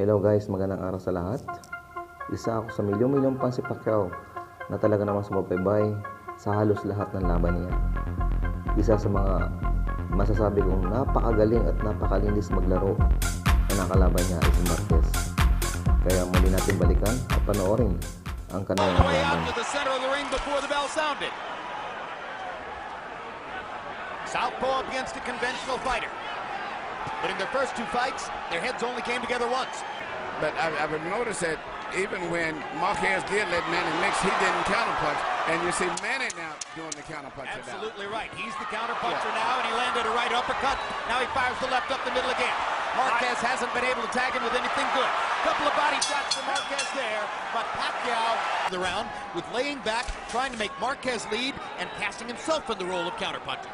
Hello guys, magandang araw sa lahat. Isa ako sa milyong-milyong fan si Pacquiao na talaga namang sumubaybay sa halos lahat ng laban niya. Isa sa mga masasabi kong napakagaling at napakalinis maglaro na nakalaban niya ay si Marquez. Kaya muli natin balikan at panoorin ang kanilang laban. Southpaw against a conventional fighter. But in their first two fights, their heads only came together once. But I would notice that even when Marquez did let Manny mix, he didn't counterpunch. And you see Manny now doing the counterpuncher. Absolutely right. He's the counterpuncher now, and he landed a right uppercut. Now he fires the left up the middle again. Marquez hasn't been able to tag him with anything good. Couple of body shots from Marquez there, but Pacquiao the round with laying back, trying to make Marquez lead and passing himself in the role of counterpuncher.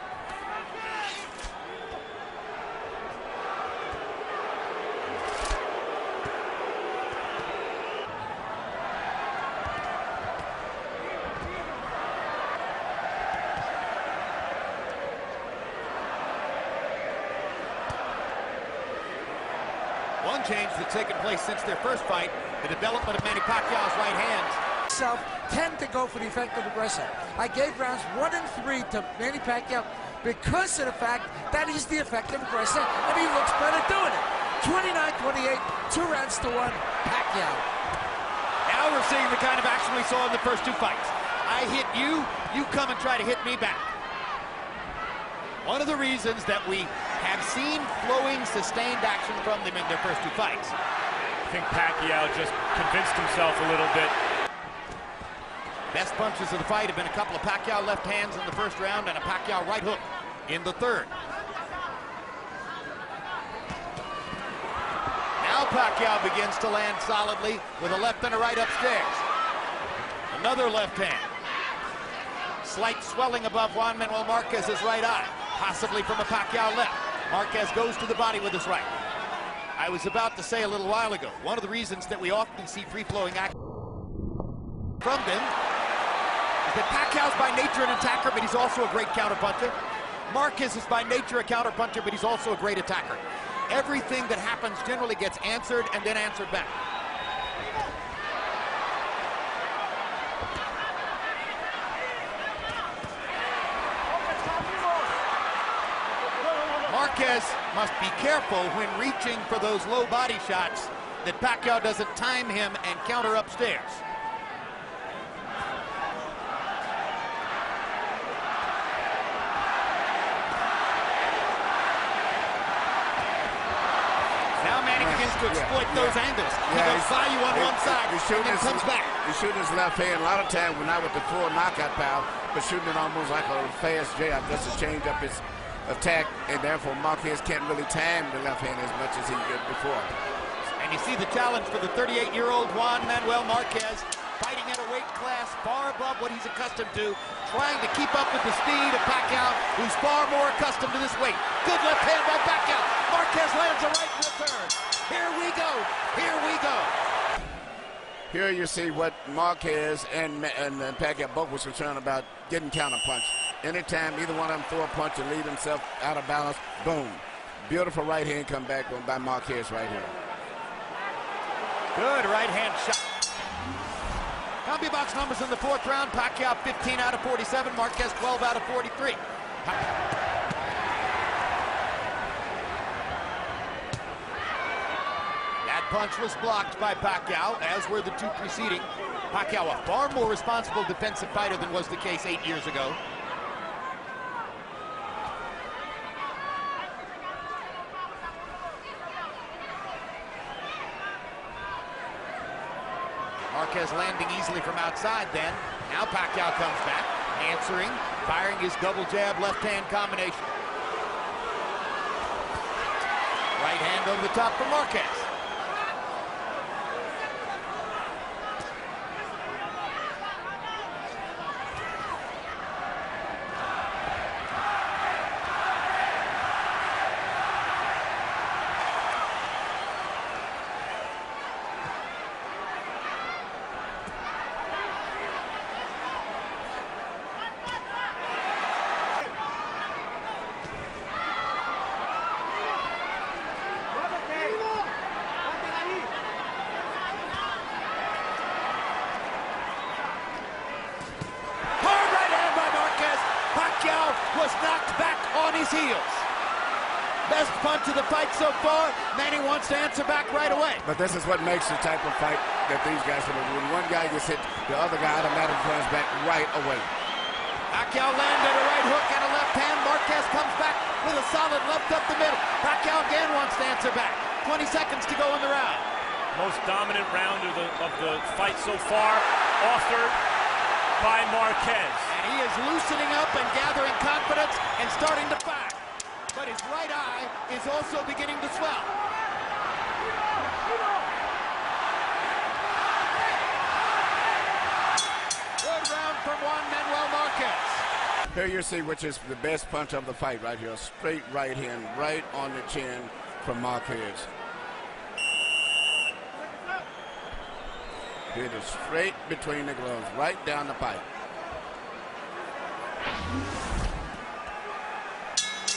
One change that's taken place since their first fight, the development of Manny Pacquiao's right hands. Tend to go for the effective aggressor. I gave rounds 1 and 3 to Manny Pacquiao because of the fact that he's the effective aggressor and he looks better doing it. 29-28, 2 rounds to 1, Pacquiao. Now we're seeing the kind of action we saw in the first two fights. I hit you, you come and try to hit me back. One of the reasons that we have seen flowing, sustained action from them in their first two fights. I think Pacquiao just convinced himself a little bit. Best punches of the fight have been a couple of Pacquiao left hands in the first round and a Pacquiao right hook in the third. Now Pacquiao begins to land solidly with a left and a right upstairs. Another left hand. Slight swelling above Juan Marquez's right eye, possibly from a Pacquiao left. Marquez goes to the body with his right. I was about to say a little while ago, one of the reasons that we often see free-flowing action from them is that Pacquiao's by nature an attacker, but he's also a great counterpuncher. Marquez is by nature a counterpuncher, but he's also a great attacker. Everything that happens generally gets answered and then answered back. Marquez must be careful when reaching for those low body shots that Pacquiao doesn't time him and counter upstairs. Now Manny begins to exploit those angles. He goes by you on one side and then comes back. He's shooting his left hand. A lot of times we're not with the full knockout power, but shooting it almost like a fast jab just to change up his attack, and therefore Marquez can't really time the left hand as much as he did before. And you see the challenge for the 38-year-old Juan Marquez, fighting at a weight class far above what he's accustomed to, trying to keep up with the speed of Pacquiao, who's far more accustomed to this weight. Good left hand by Pacquiao. Marquez lands a right return. Here we go. Here we go. Here you see what Marquez and Pacquiao both was concerned about, getting counterpunched. Anytime either one of them throw a punch and leave himself out of balance, boom. Beautiful right hand come back by Marquez right here. Good right hand shot. CompuBox numbers in the fourth round. Pacquiao 15 out of 47. Marquez 12 out of 43. That punch was blocked by Pacquiao, as were the two preceding. Pacquiao, a far more responsible defensive fighter than was the case 8 years ago. Marquez landing easily from outside then. Now Pacquiao comes back, answering, firing his double jab left-hand combination. Right hand over the top for Marquez. his heels. Best punch of the fight so far. Manny wants to answer back right away. But this is what makes the type of fight that these guys are doing. When one guy gets hit, the other guy automatically comes back right away. Pacquiao landed a right hook and a left hand. Marquez comes back with a solid left up the middle. Pacquiao again wants to answer back. 20 seconds to go in the round. Most dominant round of the fight so far, authored by Marquez. And he is loosening up and gathering confidence and starting to fire. But his right eye is also beginning to swell. Good round from Juan Marquez. Here you see which is the best punch of the fight right here. Straight right hand, right on the chin from Marquez. Hit it straight between the gloves, right down the pipe.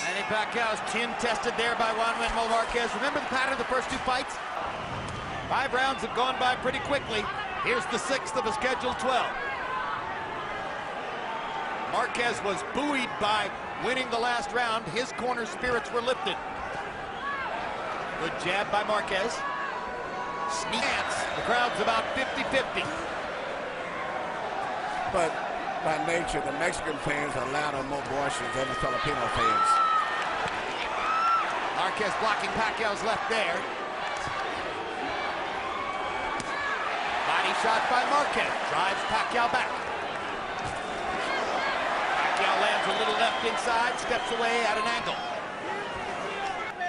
Manny Pacquiao's chin tested there by Juan Marquez. Remember the pattern of the first two fights? 5 rounds have gone by pretty quickly. Here's the 6th of a scheduled 12. Marquez was buoyed by winning the last round. His corner spirits were lifted. Good jab by Marquez. Sneak dance. The crowd's about 50-50. But by nature, the Mexican fans are louder and more boisterous than the Filipino fans. Marquez blocking Pacquiao's left there. Body shot by Marquez. Drives Pacquiao back. Pacquiao lands a little left inside, steps away at an angle.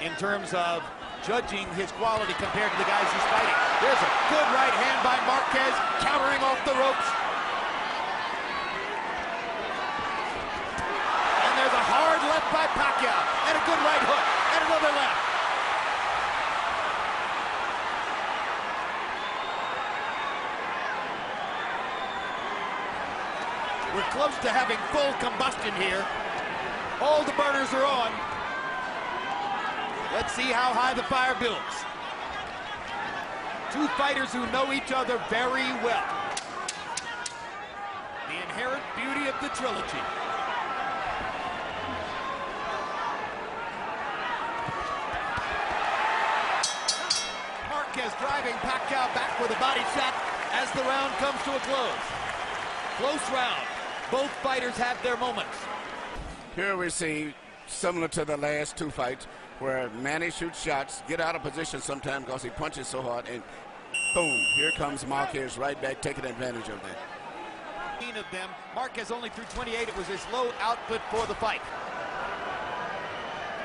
In terms of judging his quality compared to the guys he's fighting. There's a good right hand by Marquez, countering off the ropes. And there's a hard left by Pacquiao, and a good right hook, and another left. We're close to having full combustion here. All the burners are on. Let's see how high the fire builds. Two fighters who know each other very well. The inherent beauty of the trilogy. Marquez driving Pacquiao back with a body shot as the round comes to a close. Close round. Both fighters have their moments. Here we see, similar to the last 2 fights, where Manny shoots shots, get out of position sometimes because he punches so hard, and boom, here comes Marquez right back, taking advantage of that. Of them, Marquez only threw 28. It was his low output for the fight.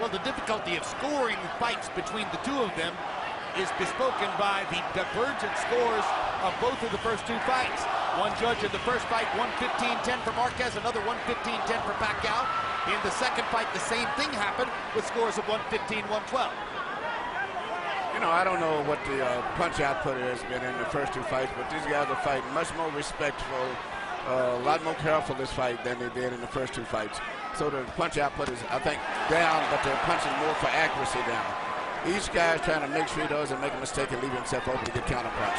Well, the difficulty of scoring fights between the two of them is bespoken by the divergent scores of both of the first 2 fights. One judge in the first fight, 115-10 for Marquez, another 115-10 for Pacquiao. In the second fight, the same thing happened with scores of 115-112. You know, I don't know what the punch output has been in the first 2 fights, but these guys are fighting much more respectful, a lot more careful this fight than they did in the first 2 fights. So the punch output is, I think, down, but they're punching more for accuracy down. Each guy is trying to make sure he doesn't make a mistake and leave himself open to get counter punch.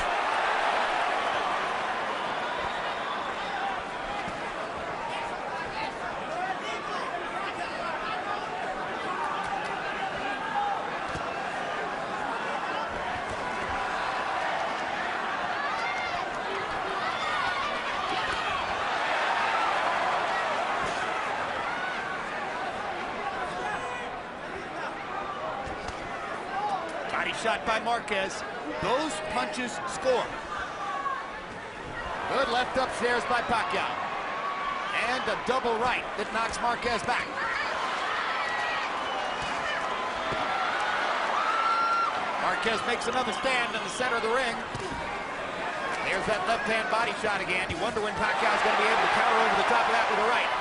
Body shot by Marquez. Those punches score. Good left upstairs by Pacquiao. And a double right that knocks Marquez back. Marquez makes another stand in the center of the ring. There's that left-hand body shot again. You wonder when Pacquiao's going to be able to counter over the top of that with a right.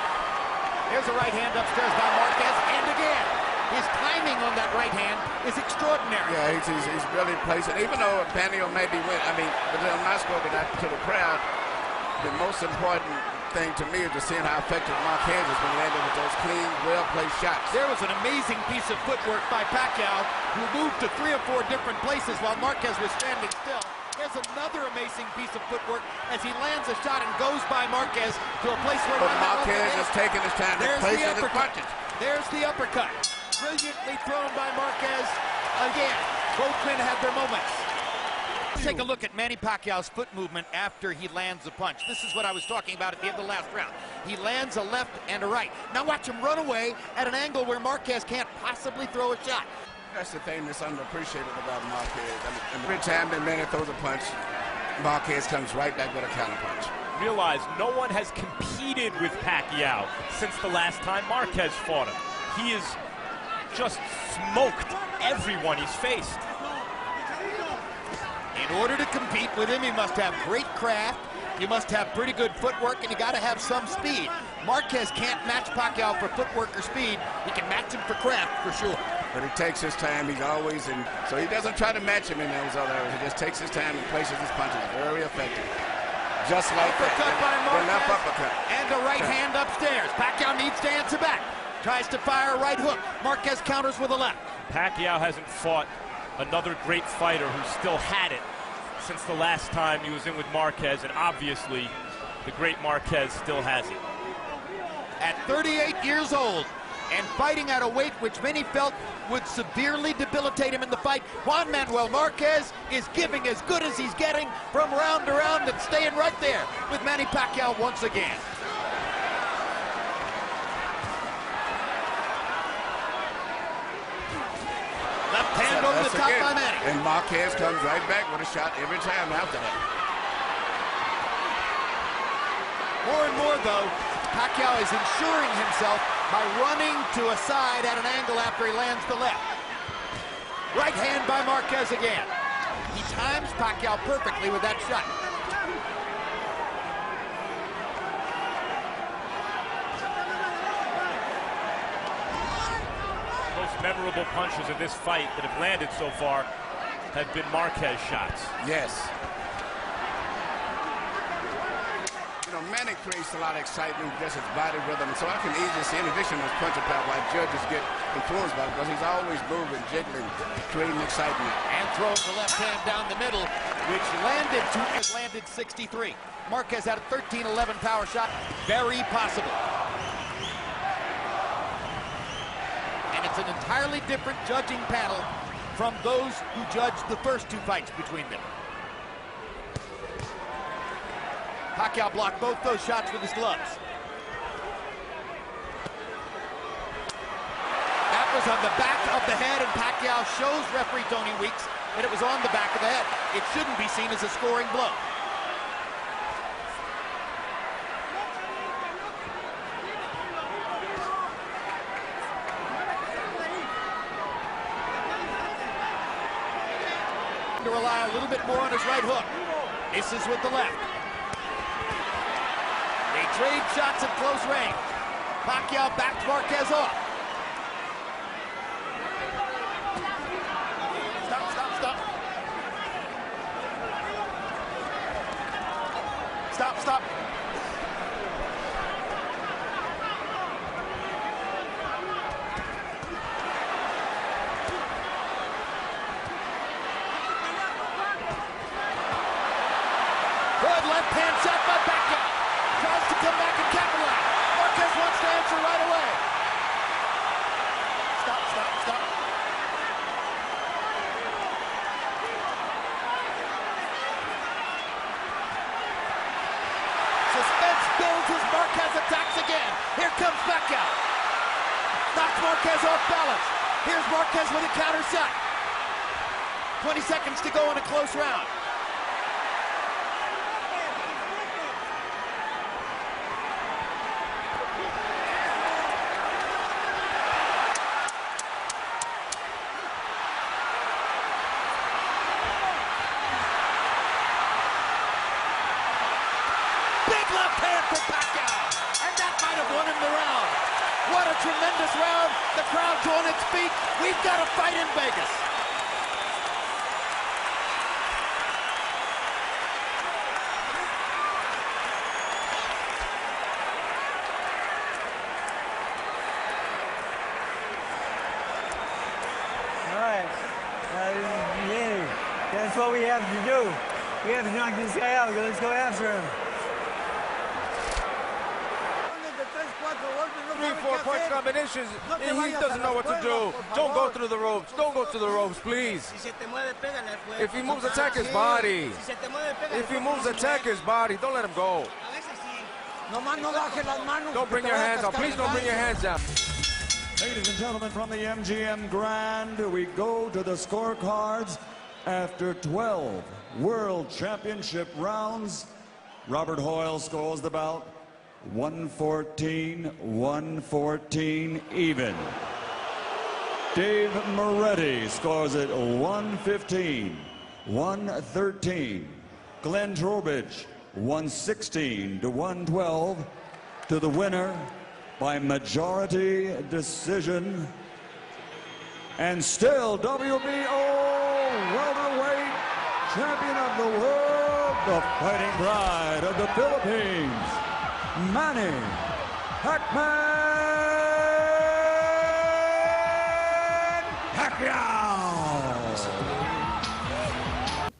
There's a right hand upstairs by Marquez, and again. His timing on that right hand is extraordinary. Yeah, he's really placing. Even though Pacquiao may be winning, I mean, but I'm not spoken that to the crowd. The most important thing to me is just seeing how effective Marquez has been landing with those clean, well-placed shots. There was an amazing piece of footwork by Pacquiao, who moved to 3 or 4 different places while Marquez was standing still. There's another amazing piece of footwork as he lands a shot and goes by Marquez to a place where... But Marquez is taking his time and placing his punches. There's the uppercut. Brilliantly thrown by Marquez. Again, both men had their moments. Take a look at Manny Pacquiao's foot movement after he lands a punch. This is what I was talking about at the end of the last round. He lands a left and a right. Now watch him run away at an angle where Marquez can't possibly throw a shot. That's the thing that's underappreciated about Marquez. Every time that Manny throws a punch, Marquez comes right back with a counterpunch. Realize no one has competed with Pacquiao since the last time Marquez fought him. He has just smoked everyone he's faced. In order to compete with him, you must have great craft, you must have pretty good footwork, and you got to have some speed. Marquez can't match Pacquiao for footwork or speed. He can match him for craft, for sure. But he takes his time. He's always in. So he doesn't try to match him in those other areas. He just takes his time and places his punches. Very effective. Just like Uppercut by that. Marquez. The left uppercut. And a right hand upstairs. Pacquiao needs to answer back. Tries to fire a right hook. Marquez counters with a left. Pacquiao hasn't fought another great fighter who still had it since the last time he was in with Marquez, and obviously the great Marquez still has it. At 38 years old and fighting at a weight which many felt would severely debilitate him in the fight, Juan Manuel Marquez is giving as good as he's getting from round to round and staying right there with Manny Pacquiao once again. Left hand over the top by Manny. And Marquez comes right back with a shot every time after that. More and more, though, Pacquiao is ensuring himself by running to a side at an angle after he lands the left. Right hand by Marquez again. He times Pacquiao perfectly with that shot. Most memorable punches in this fight that have landed so far have been Marquez shots. Yes. You know, Manny creates a lot of excitement, just his body rhythm, so I can easily see, in addition to his punching power, why judges get influenced by it, because he's always moving, jiggling, creating excitement. And throws the left hand down the middle, which landed 63. Marquez had a 13-11 power shot. Very possible. And it's an entirely different judging panel from those who judged the first two fights between them. Pacquiao blocked both those shots with his gloves. That was on the back of the head, and Pacquiao shows referee Tony Weeks that it was on the back of the head. It shouldn't be seen as a scoring blow. To rely a little bit more on his right hook. Misses with the left. They trade shots at close range. Pacquiao backed Marquez off. Stop, stop, stop. Stop, stop. Good left hand shot by Pacquiao. Tries to come back and capitalize. Marquez wants to answer right away. Stop, stop, stop. Suspense builds as Marquez attacks again. Here comes Pacquiao. Knocks Marquez off balance. Here's Marquez with a counter shot. 20 seconds to go in a close round. Left hand for Pacquiao, and that might have won him the round. What a tremendous round. The crowd's on its feet. We've got a fight in Vegas. All right, that's what we have to do. We have to knock this guy out. Let's go after him. 3-4 punch combinations, and he doesn't know what to do. Don't go through the ropes. Don't go through the ropes, please. If he moves, attack his body. If he moves, attack his body. Don't let him go. Don't bring your hands out. Please don't bring your hands out. Ladies and gentlemen, from the MGM Grand, we go to the scorecards after 12 World Championship rounds. Robert Hoyle scores the bout 114 even. Dave Moretti scores it 113. Glenn Trowbridge 116-112 to the winner by majority decision. And still WBO welterweight champion of the world, the fighting pride of the Philippines, Manny Pacquiao!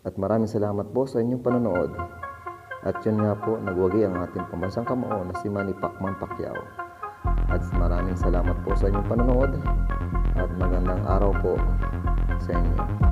At maraming salamat po sa inyong panonood. At yun nga po, nagwagi ang ating pambansang kamao na si Manny Pacquiao. At maraming salamat po sa inyong panonood at magandang araw po sa inyo.